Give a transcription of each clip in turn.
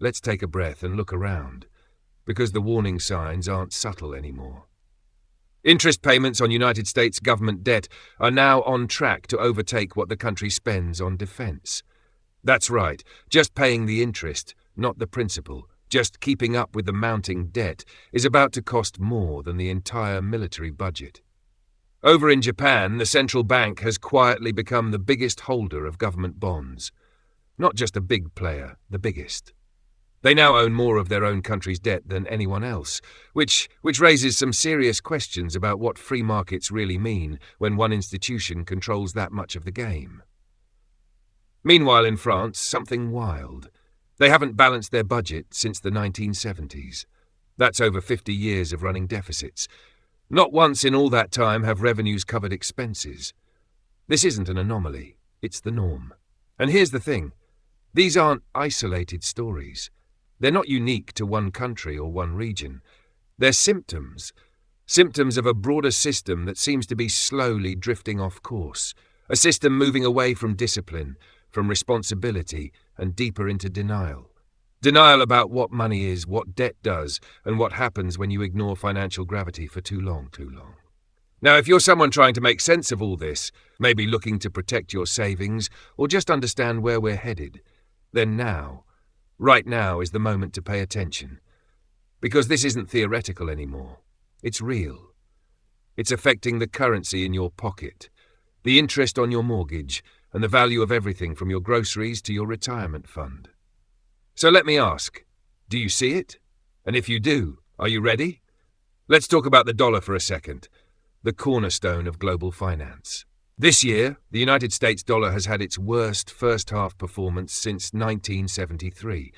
let's take a breath and look around, because the warning signs aren't subtle anymore. Interest payments on United States government debt are now on track to overtake what the country spends on defense. That's right, just paying the interest, not the principal, just keeping up with the mounting debt, is about to cost more than the entire military budget. Over in Japan, the central bank has quietly become the biggest holder of government bonds. Not just a big player, the biggest. They now own more of their own country's debt than anyone else, which raises some serious questions about what free markets really mean when one institution controls that much of the game. Meanwhile, in France, something wild. They haven't balanced their budget since the 1970s. That's over 50 years of running deficits. Not once in all that time have revenues covered expenses. This isn't an anomaly, it's the norm. And here's the thing. These aren't isolated stories. They're not unique to one country or one region. They're symptoms of a broader system that seems to be slowly drifting off course, a system moving away from discipline, from responsibility, and deeper into denial. Denial about what money is, what debt does, and what happens when you ignore financial gravity for too long. Now, if you're someone trying to make sense of all this, maybe looking to protect your savings, or just understand where we're headed, then right now is the moment to pay attention. Because this isn't theoretical anymore. It's real. It's affecting the currency in your pocket, the interest on your mortgage, and the value of everything from your groceries to your retirement fund. So let me ask, do you see it? And if you do, are you ready? Let's talk about the dollar for a second, the cornerstone of global finance. This year, the United States dollar has had its worst first-half performance since 1973.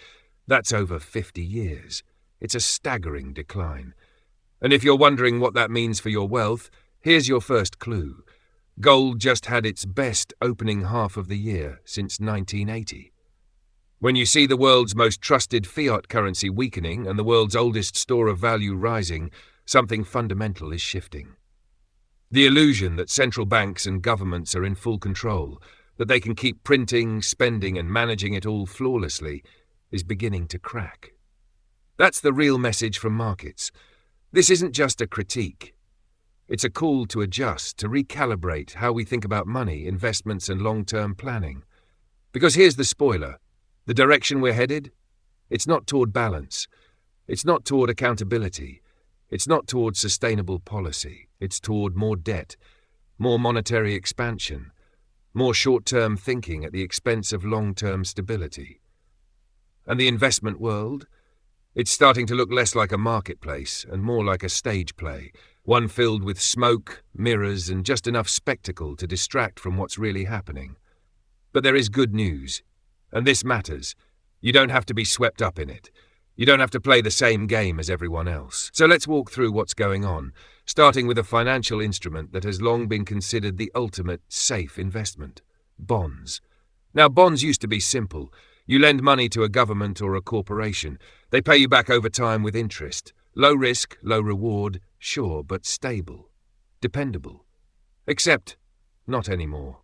That's over 50 years. It's a staggering decline. And if you're wondering what that means for your wealth, here's your first clue. Gold just had its best opening half of the year since 1980. When you see the world's most trusted fiat currency weakening and the world's oldest store of value rising, something fundamental is shifting. The illusion that central banks and governments are in full control, that they can keep printing, spending, and managing it all flawlessly, is beginning to crack. That's the real message from markets. This isn't just a critique. It's a call to adjust, to recalibrate how we think about money, investments, and long-term planning. Because here's the spoiler. The direction we're headed? It's not toward balance. It's not toward accountability. It's not toward sustainable policy. It's toward more debt, more monetary expansion, more short-term thinking at the expense of long-term stability. And the investment world? It's starting to look less like a marketplace and more like a stage play, one filled with smoke, mirrors, and just enough spectacle to distract from what's really happening. But there is good news. And this matters. You don't have to be swept up in it. You don't have to play the same game as everyone else. So let's walk through what's going on, starting with a financial instrument that has long been considered the ultimate safe investment: bonds. Now, bonds used to be simple. You lend money to a government or a corporation. They pay you back over time with interest. Low risk, low reward, sure, but stable. Dependable. Except, not anymore.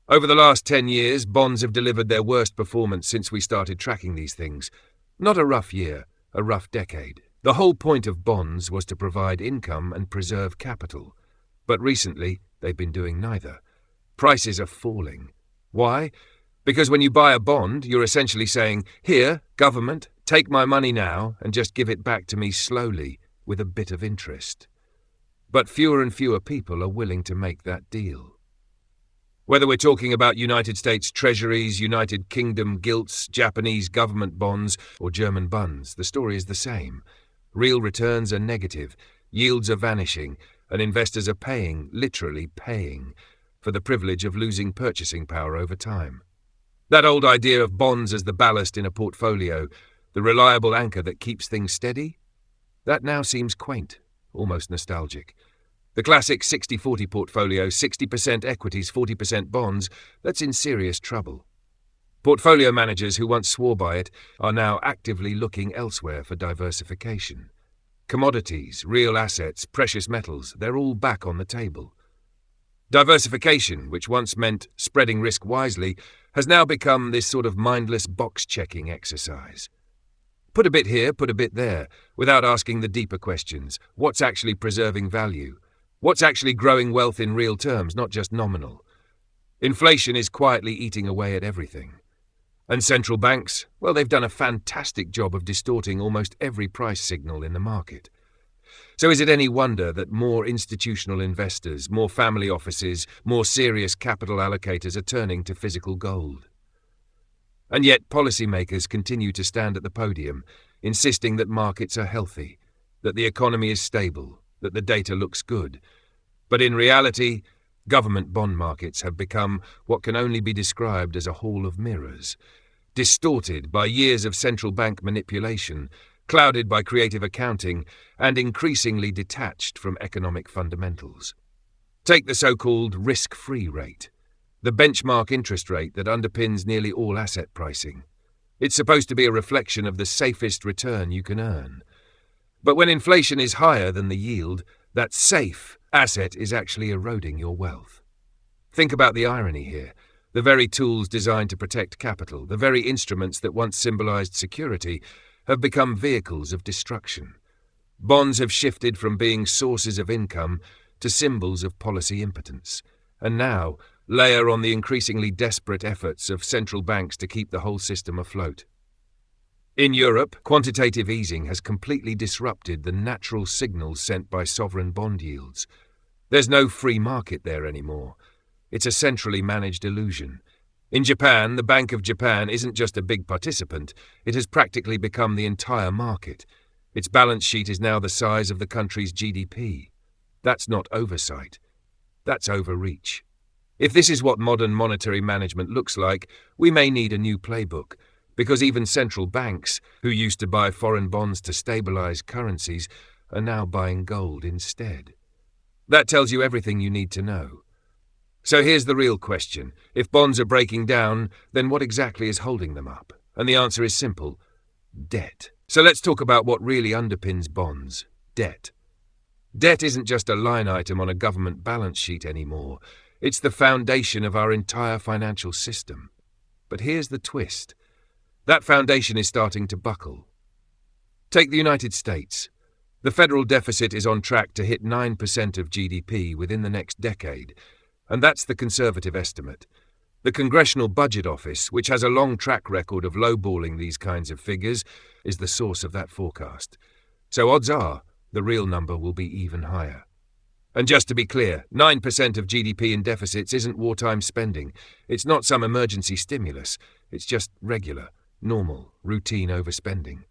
Over the last 10 years, bonds have delivered their worst performance since we started tracking these things. Not a rough year, a rough decade. The whole point of bonds was to provide income and preserve capital. But recently, they've been doing neither. Prices are falling. Why? Because when you buy a bond, you're essentially saying, "Here, government, take my money now and just give it back to me slowly with a bit of interest." But fewer and fewer people are willing to make that deal. Whether we're talking about United States treasuries, United Kingdom gilts, Japanese government bonds, or German bunds, the story is the same. Real returns are negative, yields are vanishing, and investors are paying, literally paying, for the privilege of losing purchasing power over time. That old idea of bonds as the ballast in a portfolio, the reliable anchor that keeps things steady, that now seems quaint, almost nostalgic. The classic 60-40 portfolio, 60% equities, 40% bonds, that's in serious trouble. Portfolio managers who once swore by it are now actively looking elsewhere for diversification. Commodities, real assets, precious metals, they're all back on the table. Diversification, which once meant spreading risk wisely, has now become this sort of mindless box-checking exercise. Put a bit here, put a bit there, without asking the deeper questions. What's actually preserving value? What's actually growing wealth in real terms, not just nominal? Inflation is quietly eating away at everything. And central banks, well, they've done a fantastic job of distorting almost every price signal in the market. So is it any wonder that more institutional investors, more family offices, more serious capital allocators are turning to physical gold? And yet policymakers continue to stand at the podium, insisting that markets are healthy, that the economy is stable, that the data looks good. But in reality, government bond markets have become what can only be described as a hall of mirrors, distorted by years of central bank manipulation, clouded by creative accounting, and increasingly detached from economic fundamentals. Take the so-called risk-free rate, the benchmark interest rate that underpins nearly all asset pricing. It's supposed to be a reflection of the safest return you can earn. But when inflation is higher than the yield, that safe asset is actually eroding your wealth. Think about the irony here. The very tools designed to protect capital, the very instruments that once symbolized security, have become vehicles of destruction. Bonds have shifted from being sources of income to symbols of policy impotence, and now layer on the increasingly desperate efforts of central banks to keep the whole system afloat. In Europe, quantitative easing has completely disrupted the natural signals sent by sovereign bond yields. There's no free market there anymore. It's a centrally managed illusion. In Japan, the Bank of Japan isn't just a big participant, it has practically become the entire market. Its balance sheet is now the size of the country's GDP. That's not oversight. That's overreach. If this is what modern monetary management looks like, we may need a new playbook, because even central banks, who used to buy foreign bonds to stabilize currencies, are now buying gold instead. That tells you everything you need to know. So here's the real question. If bonds are breaking down, then what exactly is holding them up? And the answer is simple: debt. So let's talk about what really underpins bonds: debt. Debt isn't just a line item on a government balance sheet anymore. It's the foundation of our entire financial system. But here's the twist. That foundation is starting to buckle. Take the United States. The federal deficit is on track to hit 9% of GDP within the next decade, and that's the conservative estimate. The Congressional Budget Office, which has a long track record of lowballing these kinds of figures, is the source of that forecast. So odds are the real number will be even higher. And just to be clear, 9% of GDP in deficits isn't wartime spending. It's not some emergency stimulus. It's just regular, normal, routine overspending.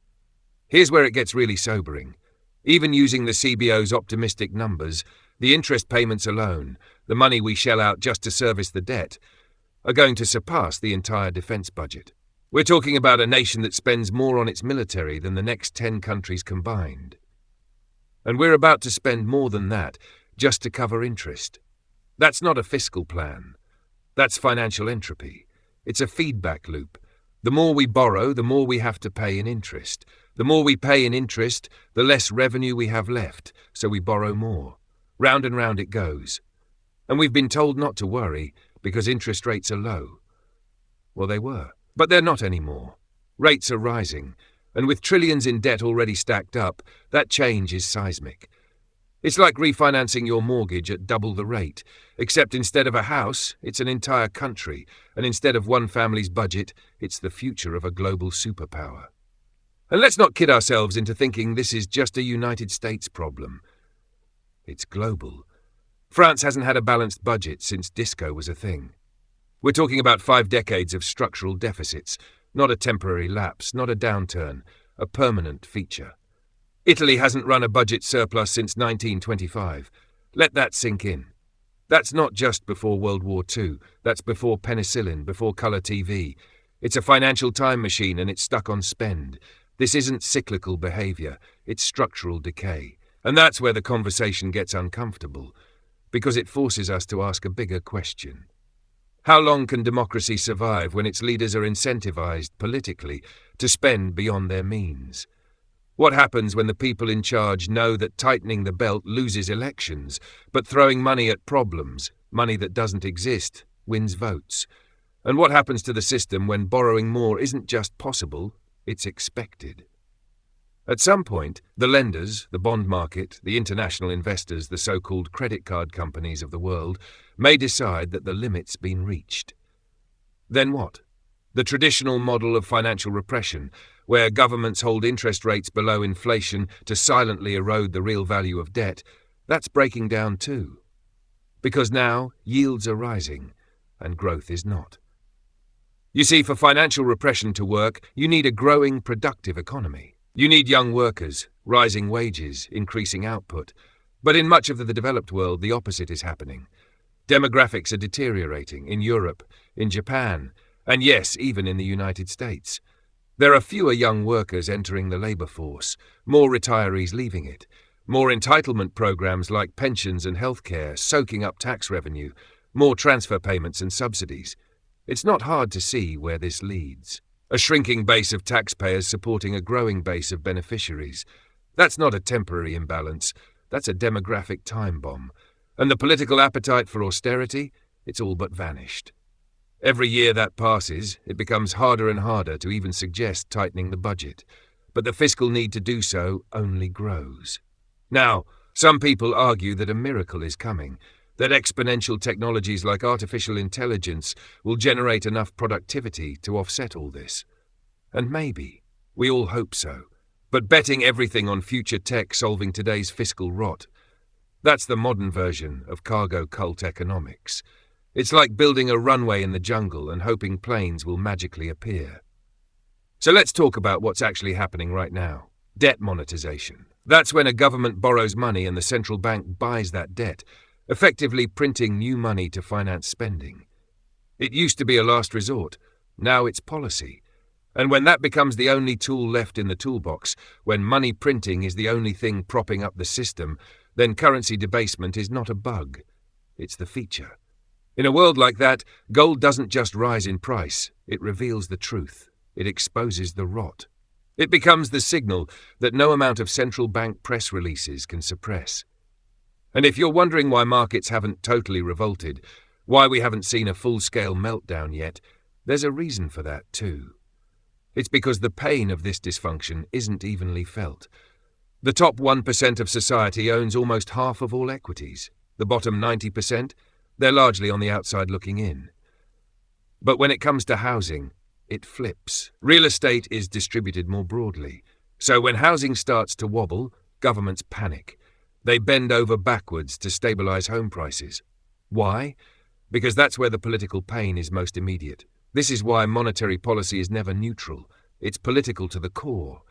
Here's where it gets really sobering. Even using the CBO's optimistic numbers, the interest payments alone, the money we shell out just to service the debt, are going to surpass the entire defense budget. We're talking about a nation that spends more on its military than the next 10 countries combined. And we're about to spend more than that just to cover interest. That's not a fiscal plan. That's financial entropy. It's a feedback loop. The more we borrow, the more we have to pay in interest. The more we pay in interest, the less revenue we have left, so we borrow more. Round and round it goes. And we've been told not to worry because interest rates are low. Well, they were, but they're not anymore. Rates are rising, and with trillions in debt already stacked up, that change is seismic. It's like refinancing your mortgage at double the rate, except instead of a house, it's an entire country, and instead of one family's budget, it's the future of a global superpower. And let's not kid ourselves into thinking this is just a United States problem. It's global. France hasn't had a balanced budget since disco was a thing. We're talking about 5 decades of structural deficits, not a temporary lapse, not a downturn, a permanent feature. Italy hasn't run a budget surplus since 1925. Let that sink in. That's not just before World War II. That's before penicillin, before colour TV. It's a financial time machine and it's stuck on spend. This isn't cyclical behaviour. It's structural decay. And that's where the conversation gets uncomfortable, because it forces us to ask a bigger question. How long can democracy survive when its leaders are incentivized politically to spend beyond their means? What happens when the people in charge know that tightening the belt loses elections, but throwing money at problems, money that doesn't exist, wins votes? And what happens to the system when borrowing more isn't just possible, it's expected? At some point, the lenders, the bond market, the international investors, the so-called credit card companies of the world, may decide that the limit's been reached. Then what? The traditional model of financial repression, where governments hold interest rates below inflation to silently erode the real value of debt, that's breaking down too. Because now yields are rising, and growth is not. You see, for financial repression to work, you need a growing, productive economy. You need young workers, rising wages, increasing output. But in much of the developed world, the opposite is happening. Demographics are deteriorating in Europe, in Japan, and yes, even in the United States. There are fewer young workers entering the labor force, more retirees leaving it, more entitlement programs like pensions and healthcare soaking up tax revenue, more transfer payments and subsidies. It's not hard to see where this leads. A shrinking base of taxpayers supporting a growing base of beneficiaries. That's not a temporary imbalance, that's a demographic time bomb. And the political appetite for austerity, it's all but vanished. Every year that passes, it becomes harder and harder to even suggest tightening the budget, but the fiscal need to do so only grows. Now, some people argue that a miracle is coming, that exponential technologies like artificial intelligence will generate enough productivity to offset all this. And maybe, we all hope so, but betting everything on future tech solving today's fiscal rot, that's the modern version of cargo cult economics. It's like building a runway in the jungle and hoping planes will magically appear. So let's talk about what's actually happening right now. Debt monetization. That's when a government borrows money and the central bank buys that debt, effectively printing new money to finance spending. It used to be a last resort. Now it's policy. And when that becomes the only tool left in the toolbox, when money printing is the only thing propping up the system, then currency debasement is not a bug. It's the feature. In a world like that, gold doesn't just rise in price. It reveals the truth. It exposes the rot. It becomes the signal that no amount of central bank press releases can suppress. And if you're wondering why markets haven't totally revolted, why we haven't seen a full-scale meltdown yet, there's a reason for that too. It's because the pain of this dysfunction isn't evenly felt. The top 1% of society owns almost half of all equities. The bottom 90%, they're largely on the outside looking in. But when it comes to housing, it flips. Real estate is distributed more broadly. So when housing starts to wobble, governments panic. They bend over backwards to stabilize home prices. Why? Because that's where the political pain is most immediate. This is why monetary policy is never neutral. It's political to the core.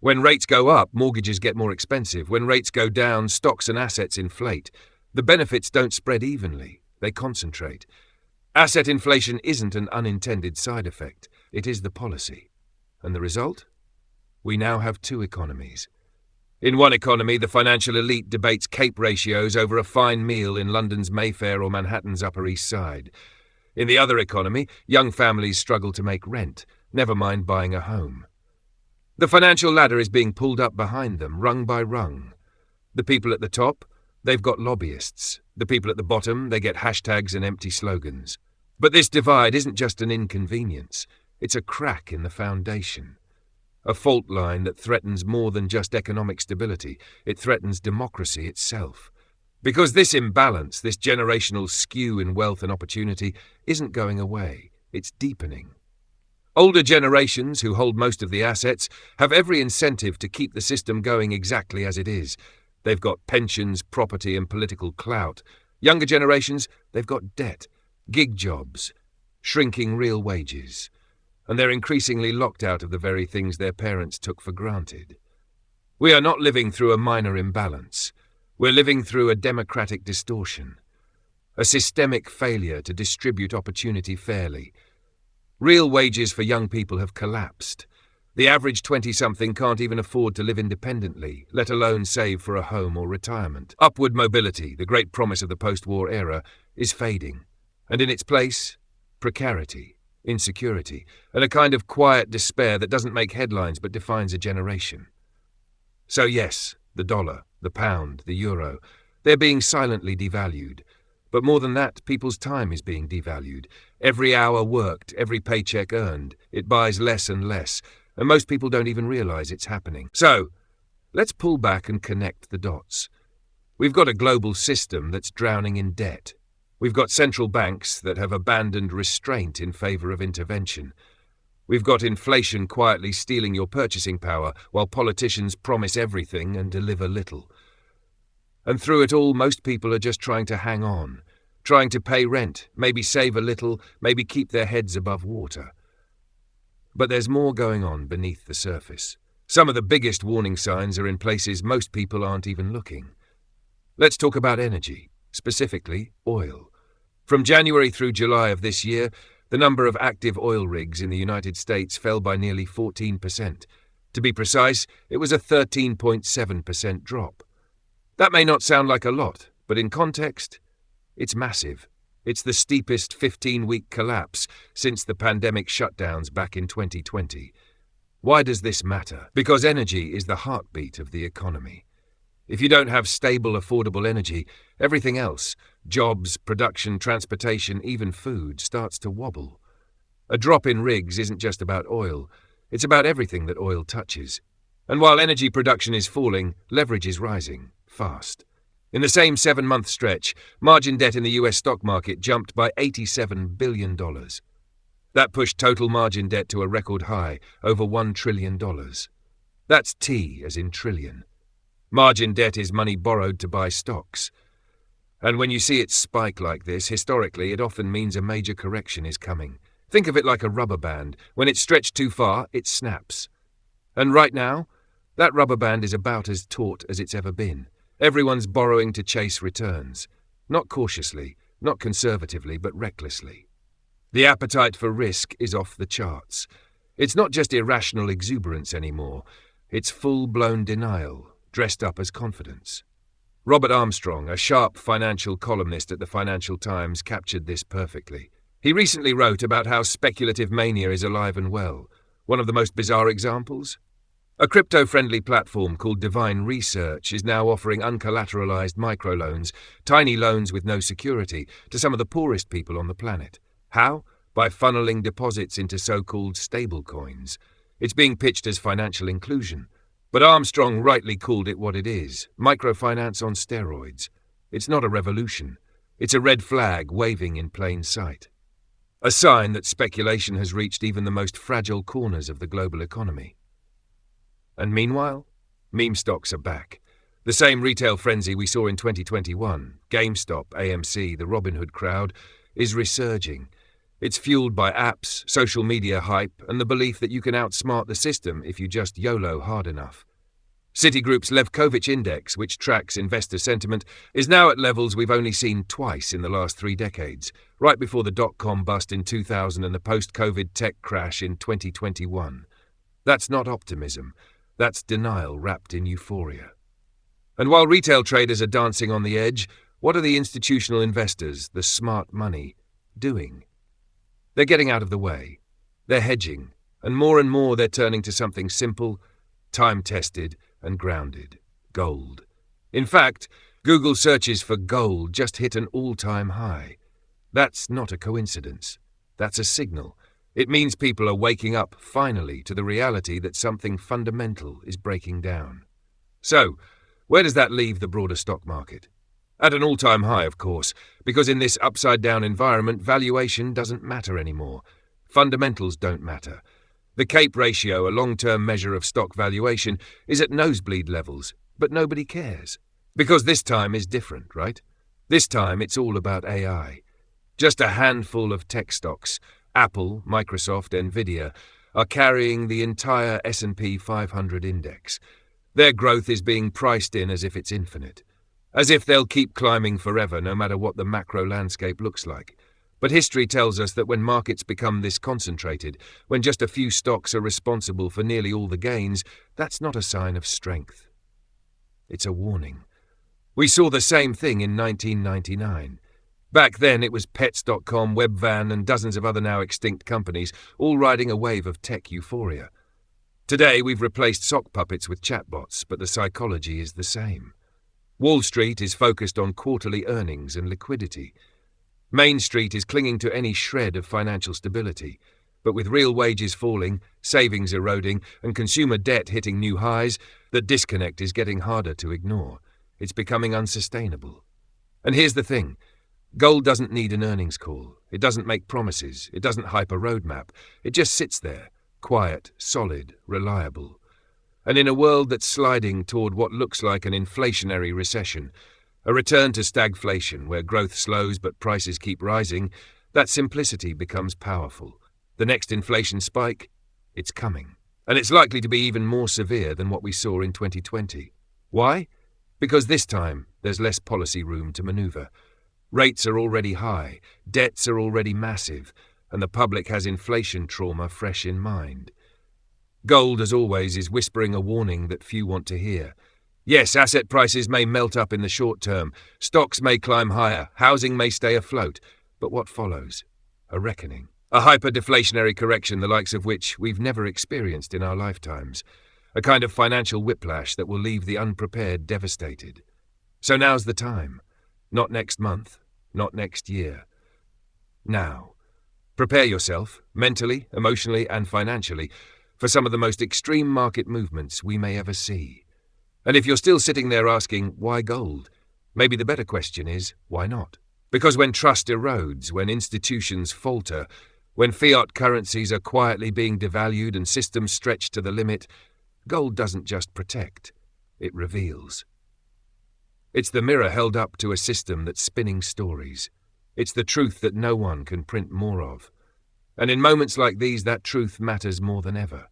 When rates go up, mortgages get more expensive. When rates go down, stocks and assets inflate. The benefits don't spread evenly. They concentrate. Asset inflation isn't an unintended side effect. It is the policy. And the result? We now have two economies. In one economy, the financial elite debates CAPE ratios over a fine meal in London's Mayfair or Manhattan's Upper East Side. In the other economy, young families struggle to make rent, never mind buying a home. The financial ladder is being pulled up behind them, rung by rung. The people at the top, they've got lobbyists. The people at the bottom, they get hashtags and empty slogans. But this divide isn't just an inconvenience. It's a crack in the foundation. A fault line that threatens more than just economic stability. It threatens democracy itself. Because this imbalance, this generational skew in wealth and opportunity, isn't going away. It's deepening. Older generations, who hold most of the assets, have every incentive to keep the system going exactly as it is. They've got pensions, property, and political clout. Younger generations, they've got debt, gig jobs, shrinking real wages. And they're increasingly locked out of the very things their parents took for granted. We are not living through a minor imbalance. We're living through a democratic distortion, a systemic failure to distribute opportunity fairly. Real wages for young people have collapsed. The average 20-something can't even afford to live independently, let alone save for a home or retirement. Upward mobility, the great promise of the post-war era, is fading. And in its place, precarity, insecurity, and a kind of quiet despair that doesn't make headlines but defines a generation. So yes, the dollar, the pound, the euro, they're being silently devalued. But more than that, people's time is being devalued. Every hour worked, every paycheck earned, it buys less and less, and most people don't even realize it's happening. So, Let's pull back and connect the dots. We've got a global system that's drowning in debt. We've got central banks that have abandoned restraint in favor of intervention. We've got inflation quietly stealing your purchasing power while politicians promise everything and deliver little. And through it all, most people are just trying to hang on, trying to pay rent, maybe save a little, maybe keep their heads above water. But there's more going on beneath the surface. Some of the biggest warning signs are in places most people aren't even looking. Let's talk about energy, specifically oil. From January through July of this year, the number of active oil rigs in the United States fell by nearly 14%. To be precise, it was a 13.7% drop. That may not sound like a lot, but in context, it's massive. It's the steepest 15-week collapse since the pandemic shutdowns back in 2020. Why does this matter? Because energy is the heartbeat of the economy. If you don't have stable, affordable energy, everything else, jobs, production, transportation, even food, starts to wobble. A drop in rigs isn't just about oil. It's about everything that oil touches. And while energy production is falling, leverage is rising, fast. In the same 7-month stretch, margin debt in the US stock market jumped by $87 billion. That pushed total margin debt to a record high, over $1 trillion. That's T as in trillion. Margin debt is money borrowed to buy stocks. And when you see it spike like this, historically, it often means a major correction is coming. Think of it like a rubber band. When it's stretched too far, it snaps. And right now, that rubber band is about as taut as it's ever been. Everyone's borrowing to chase returns. Not cautiously, not conservatively, but recklessly. The appetite for risk is off the charts. It's not just irrational exuberance anymore. It's full-blown denial, dressed up as confidence. Robert Armstrong, a sharp financial columnist at the Financial Times, captured this perfectly. He recently wrote about how speculative mania is alive and well. One of the most bizarre examples? A crypto-friendly platform called Divine Research is now offering uncollateralized microloans, tiny loans with no security, to some of the poorest people on the planet. How? By funneling deposits into so-called stablecoins. It's being pitched as financial inclusion. But Armstrong rightly called it what it is, microfinance on steroids. It's not a revolution. It's a red flag waving in plain sight. A sign that speculation has reached even the most fragile corners of the global economy. And meanwhile, meme stocks are back. The same retail frenzy we saw in 2021, GameStop, AMC, the Robinhood crowd, is resurging. It's fueled by apps, social media hype, and the belief that you can outsmart the system if you just YOLO hard enough. Citigroup's Levkovich Index, which tracks investor sentiment, is now at levels we've only seen twice in the last 3 decades, right before the dot-com bust in 2000 and the post-COVID tech crash in 2021. That's not optimism. That's denial wrapped in euphoria. And while retail traders are dancing on the edge, what are the institutional investors, the smart money, doing? They're getting out of the way. They're hedging, and more they're turning to something simple, time-tested, and grounded: gold. In fact, Google searches for gold just hit an all-time high. That's not a coincidence. That's a signal. It means people are waking up, finally, to the reality that something fundamental is breaking down. So, where does that leave the broader stock market? At an all-time high, of course, because in this upside-down environment, valuation doesn't matter anymore. Fundamentals don't matter. The CAPE ratio, a long-term measure of stock valuation, is at nosebleed levels, but nobody cares. Because this time is different, right? This time it's all about AI. Just a handful of tech stocks, Apple, Microsoft, Nvidia, are carrying the entire S&P 500 index. Their growth is being priced in as if it's infinite. As if they'll keep climbing forever no matter what the macro landscape looks like. But history tells us that when markets become this concentrated, when just a few stocks are responsible for nearly all the gains, that's not a sign of strength. It's a warning. We saw the same thing in 1999. Back then it was Pets.com, Webvan, and dozens of other now extinct companies, all riding a wave of tech euphoria. Today we've replaced sock puppets with chatbots, but the psychology is the same. Wall Street is focused on quarterly earnings and liquidity. Main Street is clinging to any shred of financial stability. But with real wages falling, savings eroding, and consumer debt hitting new highs, the disconnect is getting harder to ignore. It's becoming unsustainable. And here's the thing. Gold doesn't need an earnings call. It doesn't make promises. It doesn't hype a roadmap. It just sits there, quiet, solid, reliable. And in a world that's sliding toward what looks like an inflationary recession, a return to stagflation where growth slows but prices keep rising, that simplicity becomes powerful. The next inflation spike, it's coming. And it's likely to be even more severe than what we saw in 2020. Why? Because this time, there's less policy room to maneuver. Rates are already high, debts are already massive, and the public has inflation trauma fresh in mind. Gold, as always, is whispering a warning that few want to hear. Yes, asset prices may melt up in the short term, stocks may climb higher, housing may stay afloat, but what follows? A reckoning. A hyper-deflationary correction the likes of which we've never experienced in our lifetimes. A kind of financial whiplash that will leave the unprepared devastated. So now's the time. Not next month, not next year. Now. Prepare yourself, mentally, emotionally, and financially, for some of the most extreme market movements we may ever see. And if you're still sitting there asking, why gold? Maybe the better question is, why not? Because when trust erodes, when institutions falter, when fiat currencies are quietly being devalued and systems stretched to the limit, gold doesn't just protect, it reveals. It's the mirror held up to a system that's spinning stories. It's the truth that no one can print more of. And in moments like these, that truth matters more than ever.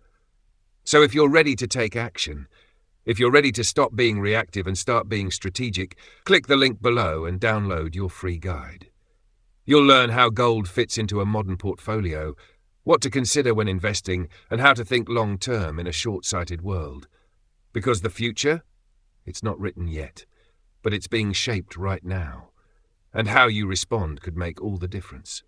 So if you're ready to take action, if you're ready to stop being reactive and start being strategic, click the link below and download your free guide. You'll learn how gold fits into a modern portfolio, what to consider when investing, and how to think long-term in a short-sighted world. Because the future? It's not written yet, but it's being shaped right now. And how you respond could make all the difference.